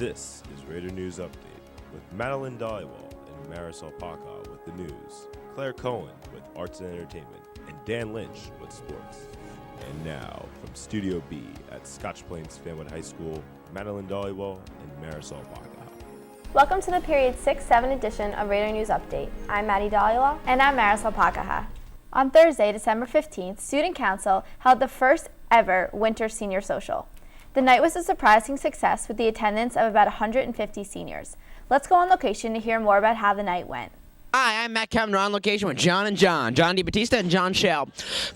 This is Raider News Update with Madeline Dollywall and Marisol Paca with the news, Claire Cohen with arts and entertainment, and Dan Lynch with sports. And now, from Studio B at Scotch Plains Fanwood High School, Madeline Dollywall and Marisol Paca. Welcome to the period 6-7 edition of Raider News Update. I'm Maddie Dollywall. And I'm Marisol Paca. On Thursday, December 15th, Student Council held the first ever Winter Senior Social. The night was a surprising success with the attendance of about 150 seniors. Let's go on location to hear more about how the night went. Hi, I'm Matt Kevner on location with John and John DiBattista and John Shell.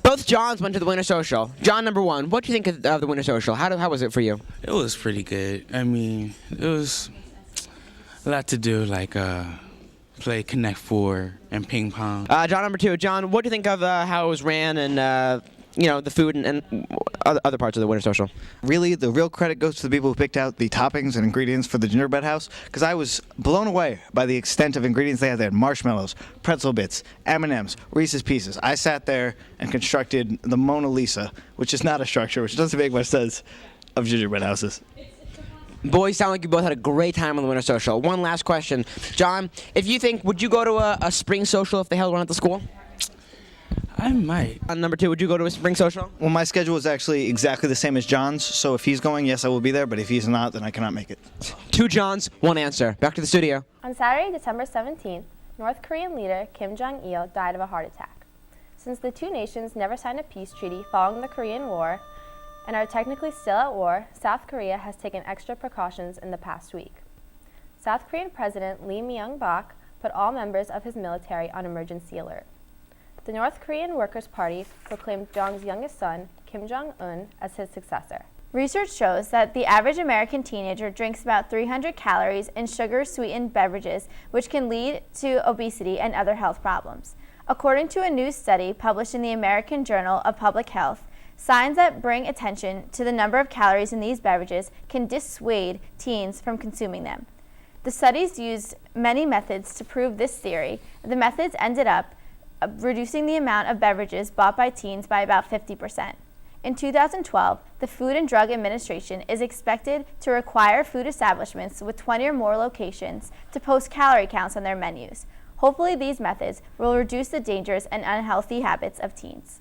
Both Johns went to the Winter Social. John, number one, what do you think of the Winter Social? How was it for you? It was pretty good. I mean, it was a lot to do, like play Connect Four and ping pong. John, number two, John, what do you think of how it was ran and the food and other parts of the Winter Social? Really, the real credit goes to the people who picked out the toppings and ingredients for the gingerbread house, because I was blown away by the extent of ingredients they had. They had marshmallows, pretzel bits, M&Ms, Reese's Pieces. I sat there and constructed the Mona Lisa, which is not a structure, which doesn't make much sense, of gingerbread houses. Boys, sound like you both had a great time on the Winter Social. One last question. John, would you go to a spring social if they held one at the school? I might. Number two, would you go to a spring social? Well, my schedule is actually exactly the same as John's, so if he's going, yes, I will be there, but if he's not, then I cannot make it. Two Johns, one answer. Back to the studio. On Saturday, December 17th, North Korean leader Kim Jong-il died of a heart attack. Since the two nations never signed a peace treaty following the Korean War and are technically still at war, South Korea has taken extra precautions in the past week. South Korean President Lee Myung-bak put all members of his military on emergency alert. The North Korean Workers' Party proclaimed Jong's youngest son, Kim Jong-un, as his successor. Research shows that the average American teenager drinks about 300 calories in sugar-sweetened beverages, which can lead to obesity and other health problems. According to a new study published in the American Journal of Public Health, signs that bring attention to the number of calories in these beverages can dissuade teens from consuming them. The studies used many methods to prove this theory. The methods ended up reducing the amount of beverages bought by teens by about 50%. In 2012, the Food and Drug Administration is expected to require food establishments with 20 or more locations to post calorie counts on their menus. Hopefully, these methods will reduce the dangers and unhealthy habits of teens.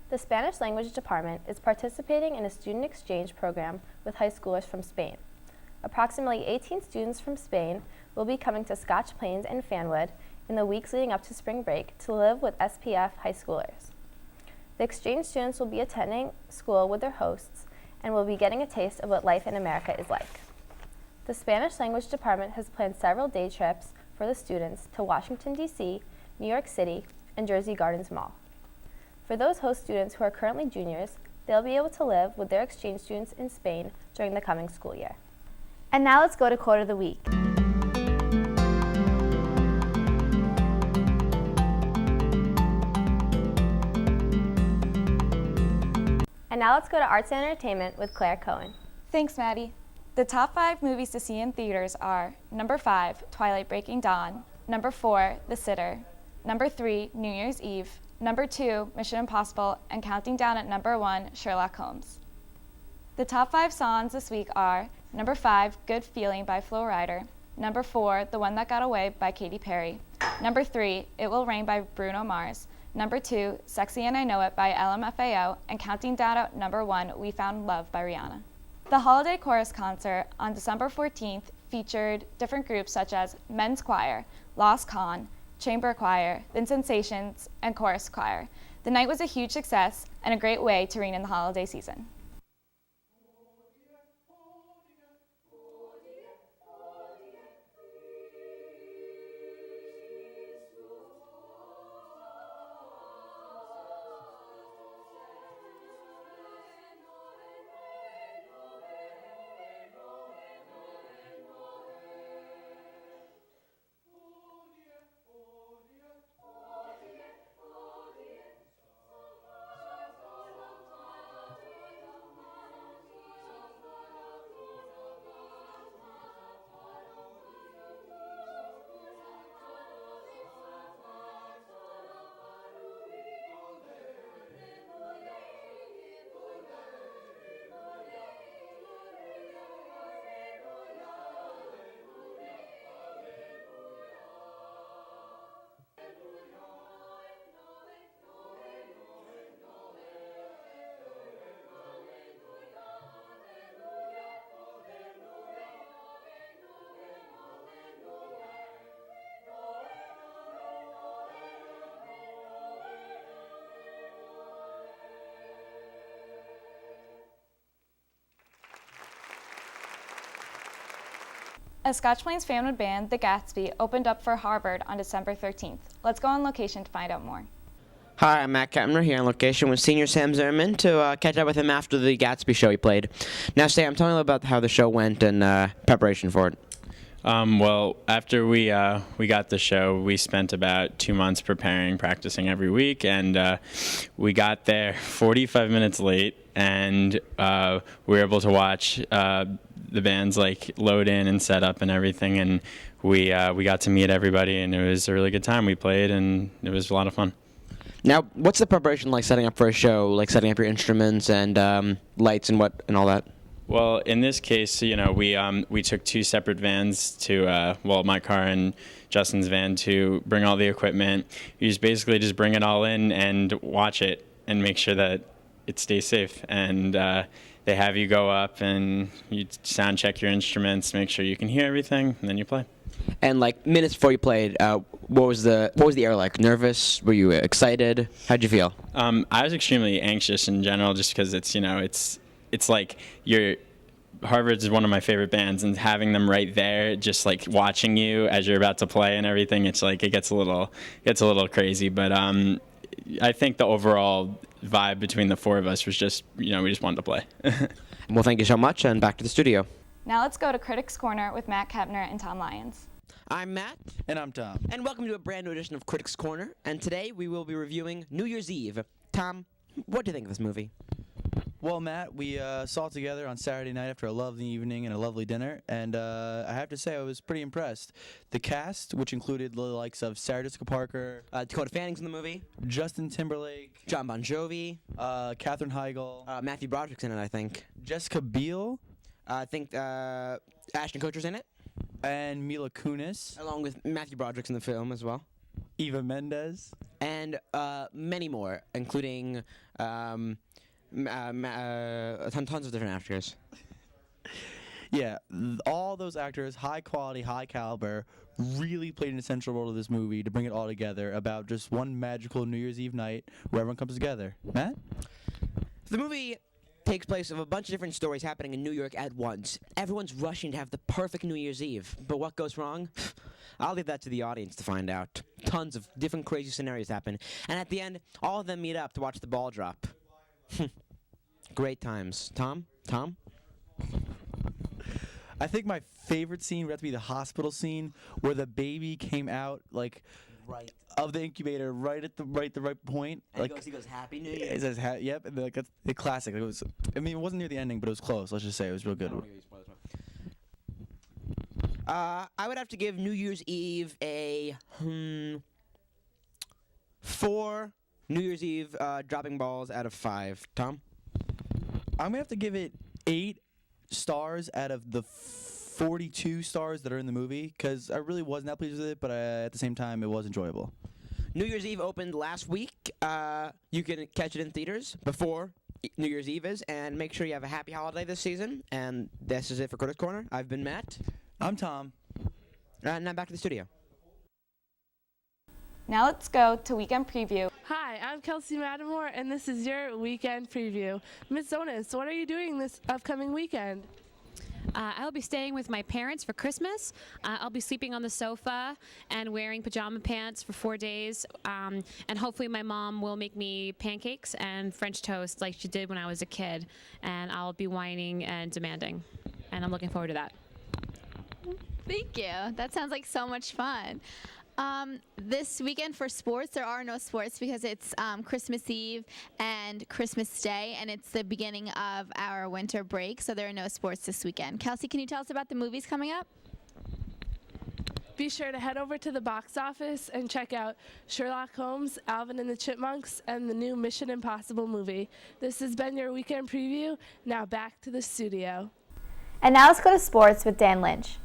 The Spanish Language Department is participating in a student exchange program with high schoolers from Spain. Approximately 18 students from Spain will be coming to Scotch Plains and Fanwood in the weeks leading up to spring break to live with SPF high schoolers. The exchange students will be attending school with their hosts and will be getting a taste of what life in America is like. The Spanish Language Department has planned several day trips for the students to Washington, D.C., New York City, and Jersey Gardens Mall. For those host students who are currently juniors, they'll be able to live with their exchange students in Spain during the coming school year. And now let's go to Quote of the Week. And now let's go to Arts and Entertainment with Claire Cohen. Thanks, Maddie. The top 5 movies to see in theaters are number 5, Twilight Breaking Dawn, number 4, The Sitter, number 3, New Year's Eve, number 2, Mission Impossible, and counting down at number 1, Sherlock Holmes. The top 5 songs this week are number 5, Good Feeling by Flo Rida, number 4, The One That Got Away by Katy Perry, number 3, It Will Rain by Bruno Mars, number 2, Sexy and I Know It by LMFAO, and counting down at number 1, We Found Love by Rihanna. The Holiday Chorus Concert on December 14th featured different groups such as Men's Choir, Lost Con, Chamber Choir, The Sensations, and Chorus Choir. The night was a huge success and a great way to ring in the holiday season. A Scotch Plains family band, the Gatsby, opened up for Harvard on December 13th. Let's go on location to find out more. Hi, I'm Matt Kepner here on location with senior Sam Zimmerman to catch up with him after the Gatsby show he played. Now, Sam, tell me a little about how the show went and preparation for it. Well, after we got the show, we spent about 2 months preparing, practicing every week, and we got there 45 minutes late, and we were able to watch the bands like load in and set up and everything, and we got to meet everybody, and it was a really good time. We played, and it was a lot of fun. Now, what's the preparation like setting up for a show, like setting up your instruments and lights and all that? Well, in this case, we took 2 separate vans to, my car and Justin's van to bring all the equipment. You just basically bring it all in and watch it and make sure that it stays safe. And they have you go up and you sound check your instruments, make sure you can hear everything, and then you play. And like minutes before you played, what was the air like? Nervous? Were you excited? How'd you feel? I was extremely anxious in general, just because it's like Harvard's one of my favorite bands, and having them right there, just like watching you as you're about to play and everything, it's like it gets a little crazy. But I think the overall vibe between the 4 of us was just we just wanted to play. Well, thank you so much, and back to the studio. Now let's go to Critics Corner with Matt Kepner and Tom Lyons. I'm Matt. And I'm Tom. And welcome to a brand new edition of Critics Corner. And today we will be reviewing New Year's Eve. Tom, what do you think of this movie? Well, Matt, we saw it together on Saturday night after a lovely evening and a lovely dinner, and I have to say I was pretty impressed. The cast, which included the likes of Sarah Jessica Parker, Dakota Fanning's in the movie. Justin Timberlake, John Bon Jovi. Katherine Heigl, Matthew Broderick's in it, I think. Jessica Biel, I think Ashton Kutcher's in it, and Mila Kunis, along with Matthew Broderick's in the film as well. Eva Mendes, And many more, including tons of different actors. Yeah, all those actors, high quality, high caliber, really played an essential role of this movie to bring it all together about just one magical New Year's Eve night where everyone comes together. Matt? The movie takes place of a bunch of different stories happening in New York at once. Everyone's rushing to have the perfect New Year's Eve. But what goes wrong? I'll leave that to the audience to find out. Tons of different crazy scenarios happen. And at the end, all of them meet up to watch the ball drop. Great times. Tom? I think my favorite scene would have to be the hospital scene where the baby came out of the incubator right at the right point. And he goes, Happy New Year. It says, yep, and that's the classic. It wasn't near the ending, but it was close. Let's just say it was real good. I would have to give New Year's Eve a 4 New Year's Eve dropping balls out of 5. Tom? I'm gonna have to give it 8 stars out of the 42 stars that are in the movie, because I really wasn't that pleased with it, but at the same time, it was enjoyable. New Year's Eve opened last week. You can catch it in theaters before New Year's Eve is, and make sure you have a happy holiday this season. And this is it for Critics Corner. I've been Matt. I'm Tom. And now back to the studio. Now let's go to Weekend Preview. Hi, I'm Kelsey Matamore, and this is your Weekend Preview. Ms. Zonas, what are you doing this upcoming weekend? I'll be staying with my parents for Christmas. I'll be sleeping on the sofa and wearing pajama pants for 4 days. And hopefully my mom will make me pancakes and French toast like she did when I was a kid. And I'll be whining and demanding. And I'm looking forward to that. Thank you. That sounds like so much fun. This weekend for sports, there are no sports because it's Christmas Eve and Christmas Day, and it's the beginning of our winter break, so there are no sports this weekend. Kelsey, can you tell us about the movies coming up? Be sure to head over to the box office and check out Sherlock Holmes, Alvin and the Chipmunks, and the new Mission Impossible movie. This has been your Weekend Preview. Now back to the studio. And now let's go to sports with Dan Lynch.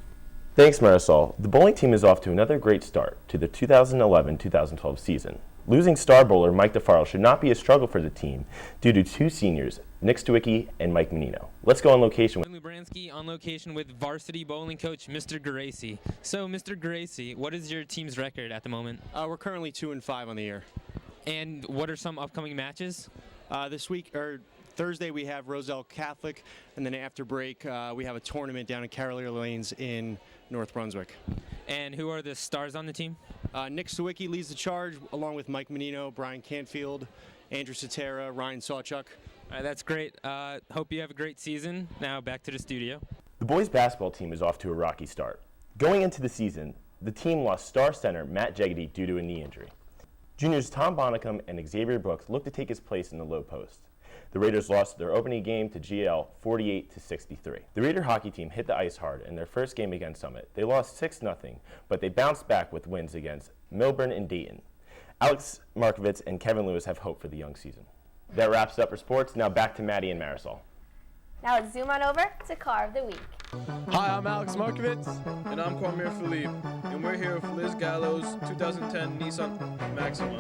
Thanks, Marisol. The bowling team is off to another great start to the 2011-2012 season. Losing star bowler Mike DeFarle should not be a struggle for the team due to 2 seniors, Nick Stewicki and Mike Menino. Let's go on location with Lubransky on location with varsity bowling coach Mr. Geraci. So, Mr. Geraci, what is your team's record at the moment? We're currently 2-5 on the year. And what are some upcoming matches? This week, or Thursday, we have Roselle Catholic, and then after break, we have a tournament down in Carolier Lanes in North Brunswick. And who are the stars on the team? Nick Sawicki leads the charge, along with Mike Menino, Brian Canfield, Andrew Cetera, Ryan Sawchuk. All right, that's great. Hope you have a great season. Now back to the studio. The boys basketball team is off to a rocky start. Going into the season, the team lost star center Matt Jeggedy due to a knee injury. Juniors Tom Bonnicum and Xavier Brooks looked to take his place in the low post. The Raiders lost their opening game to GL 48-63. The Raider hockey team hit the ice hard in their first game against Summit. They lost 6-0, but they bounced back with wins against Milburn and Dayton. Alex Markovitz and Kevin Lewis have hope for the young season. That wraps it up for sports. Now back to Maddie and Marisol. Now let's zoom on over to Car of the Week. Hi, I'm Alex Markovitz. And I'm Kwame Philippe. And we're here with Liz Gallo's 2010 Nissan Maxima.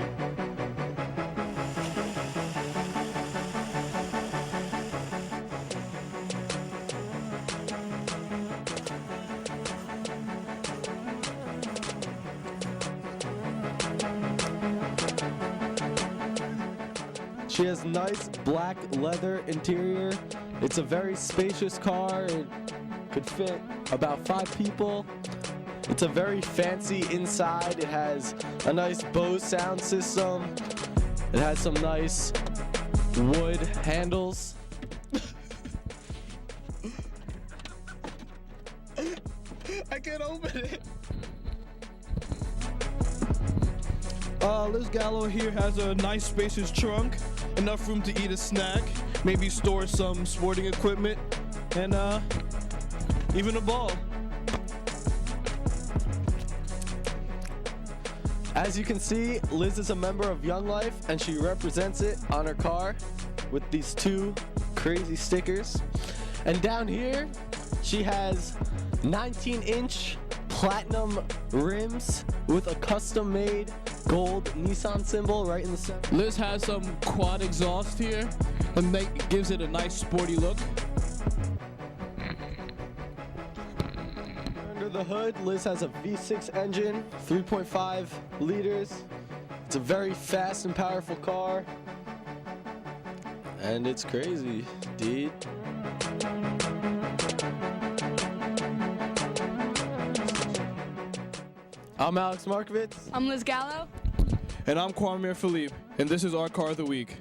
She has nice black leather interior. It's a very spacious car. It could fit about 5 people. It's a very fancy inside. It has a nice Bose sound system. It has some nice wood handles. I can't open it. Liz Gallo here has a nice spacious trunk, enough room to eat a snack, maybe store some sporting equipment, and even a ball. As you can see, Liz is a member of Young Life, and she represents it on her car with these 2 crazy stickers. And down here, she has 19-inch platinum rims with a custom-made gold Nissan symbol right in the center. Liz has some quad exhaust here, and gives it a nice sporty look. Under the hood, Liz has a V6 engine, 3.5 liters. It's a very fast and powerful car. And it's crazy, dude. I'm Alex Markovitz. I'm Liz Gallo. And I'm Kwame Philippe, and this is our Car of the Week.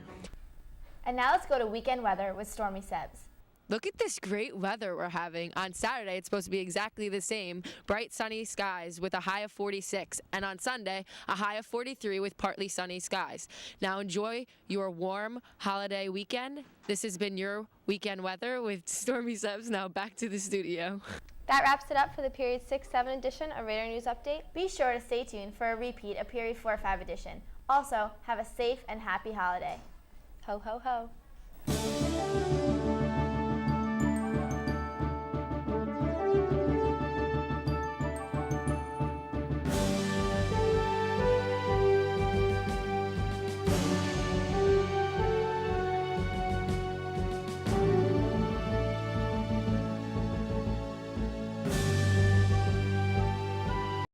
And now let's go to weekend weather with Stormy Sebs. Look at this great weather we're having. On Saturday, it's supposed to be exactly the same. Bright sunny skies with a high of 46. And on Sunday, a high of 43 with partly sunny skies. Now enjoy your warm holiday weekend. This has been your weekend weather with Stormy Sebs. Now back to the studio. That wraps it up for the Period 6-7 edition of Raider News Update. Be sure to stay tuned for a repeat of Period 4-5 edition. Also, have a safe and happy holiday. Ho, ho, ho.